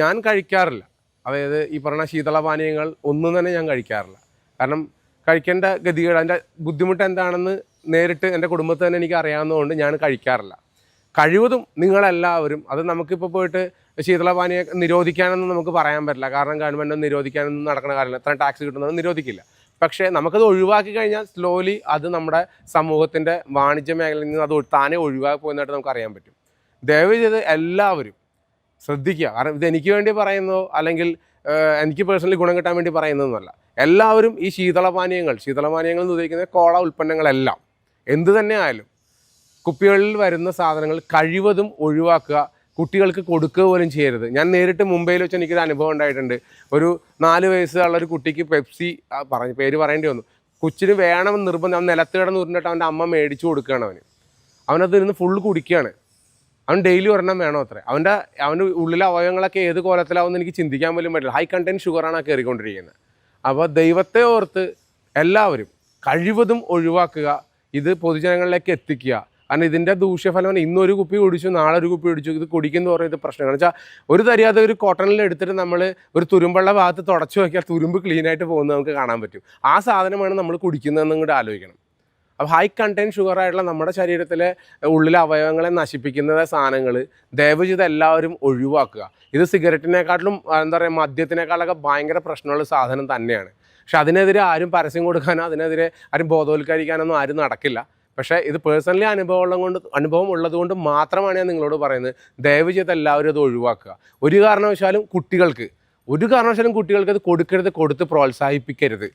ഞാൻ കഴിക്കാറില്ല. അതായത് ഈ പറഞ്ഞ ശീതളപാനീയങ്ങൾ ഒന്നും തന്നെ ഞാൻ കഴിക്കാറില്ല. കാരണം കഴിക്കേണ്ട ഗതികേട് അതിൻ്റെ ബുദ്ധിമുട്ട് എന്താണെന്ന് നേരിട്ട് എൻ്റെ കുടുംബത്തിൽ തന്നെ എനിക്ക് അറിയാവുന്നതുകൊണ്ട് ഞാൻ കഴിക്കാറില്ല. കഴിവതും നിങ്ങളെല്ലാവരും അത് നമുക്കിപ്പോൾ പോയിട്ട് ശീതളപാനീയം നിരോധിക്കാനൊന്നും നമുക്ക് പറയാൻ പറ്റില്ല. കാരണം ഗവൺമെൻറ് നിരോധിക്കാനൊന്നും നടക്കുന്ന കാര്യമില്ല. എത്ര ടാക്സ് കിട്ടുന്നത് നിരോധിക്കില്ല. പക്ഷേ നമുക്കത് ഒഴിവാക്കി കഴിഞ്ഞാൽ സ്ലോലി അത് നമ്മുടെ സമൂഹത്തിൻ്റെ വാണിജ്യ മേഖലയിൽ നിന്ന് അത് താനേ ഒഴിവാക്കി പോകുന്നതായിട്ട് നമുക്ക് അറിയാൻ പറ്റും. ദയവ് ചെയ്ത് എല്ലാവരും ശ്രദ്ധിക്കുക. കാരണം ഇത് എനിക്ക് വേണ്ടി പറയുന്നതോ അല്ലെങ്കിൽ എനിക്ക് പേഴ്സണലി ഗുണം കിട്ടാൻ വേണ്ടി പറയുന്നതൊന്നുമല്ല. എല്ലാവരും ഈ ശീതളപാനീയങ്ങൾ എന്ന് ഉദ്ദേശിക്കുന്ന കോള ഉൽപ്പന്നങ്ങളെല്ലാം എന്തു തന്നെ ആയാലും കുപ്പികളിൽ വരുന്ന സാധനങ്ങൾ കഴിവതും ഒഴിവാക്കുക. കുട്ടികൾക്ക് കൊടുക്കുക പോലും ചെയ്യരുത്. ഞാൻ നേരിട്ട് മുംബൈയിൽ വെച്ച് എനിക്കൊരു അനുഭവം ഉണ്ടായിട്ടുണ്ട്. ഒരു 4 വയസ്സുള്ള ഒരു കുട്ടിക്ക് പെപ്സി പേര് പറയേണ്ടി വന്നു. കൊച്ചിന് വേണമെന്ന് നിർബന്ധം. അവൻ നിലത്ത് കിടന്ന് ഉരുണ്ടിട്ട് അവൻ്റെ അമ്മ മേടിച്ചു കൊടുക്കുകയാണ്. അവനത് ഇരുന്ന് ഫുള്ള് കുടിക്കുകയാണ്. അവൻ ഡെയിലി ഒരെണ്ണം വേണോ അത്രേ. അവൻ്റെ ഉള്ളിലെ അവയവങ്ങളൊക്കെ ഏത് കോലത്തിലാവുമെന്ന് എനിക്ക് ചിന്തിക്കാൻ പോലും പറ്റില്ല. ഹൈ കണ്ടൻറ്റ് ഷുഗറാണ് കയറിക്കൊണ്ടിരിക്കുന്നത്. അപ്പോൾ ദൈവത്തെ ഓർത്ത് എല്ലാവരും കഴിവതും ഒഴിവാക്കുക. ഇത് പൊതുജനങ്ങളിലേക്ക് എത്തിക്കുക. കാരണം ഇതിൻ്റെ ദൂഷ്യഫലം ഇന്നൊരു കുപ്പി കുടിച്ചു, നാളെ ഒരു കുപ്പി കുടിച്ചു, ഇത് കുടിക്കുന്ന പറയുന്നത് പ്രശ്നമാണ്. വെച്ചാൽ ഒരു തരിയാതെ ഒരു കോട്ടണിൽ എടുത്തിട്ട് നമ്മൾ ഒരു തുരുമ്പുള്ള ഭാഗത്ത് തുടച്ചു നോക്കിയാൽ തുരുമ്പ് ക്ലീനായിട്ട് പോകുന്നത് നമുക്ക് കാണാൻ പറ്റും. ആ സാധനമാണ് നമ്മൾ കുടിക്കുന്നതെന്നും കൂടെ ആലോചിക്കണം. അപ്പോൾ ഹൈ കണ്ടൻറ്റ് ഷുഗറായിട്ടുള്ള നമ്മുടെ ശരീരത്തിലെ ഉള്ളിലെ അവയവങ്ങളെ നശിപ്പിക്കുന്ന സാധനങ്ങൾ ദയവ് ചെയ്ത് എല്ലാവരും ഒഴിവാക്കുക. ഇത് സിഗരറ്റിനേക്കാട്ടിലും എന്താ പറയുക മദ്യത്തിനേക്കാളൊക്കെ ഭയങ്കര പ്രശ്നമുള്ള സാധനം തന്നെയാണ്. പക്ഷെ അതിനെതിരെ ആരും പരസ്യം കൊടുക്കാനോ അതിനെതിരെ ആരും ബോധവൽക്കരിക്കാനൊന്നും ആരും നടക്കില്ല. പക്ഷേ ഇത് പേഴ്സണലി അനുഭവം ഉള്ളതുകൊണ്ട് മാത്രമാണ് ഞാൻ നിങ്ങളോട് പറയുന്നത്. ദയവ് ചെയ്ത് എല്ലാവരും അത് ഒഴിവാക്കുക. ഒരു കാരണവശാലും കുട്ടികൾക്ക് അത് കൊടുക്കരുത്, കൊടുത്ത് പ്രോത്സാഹിപ്പിക്കരുത്.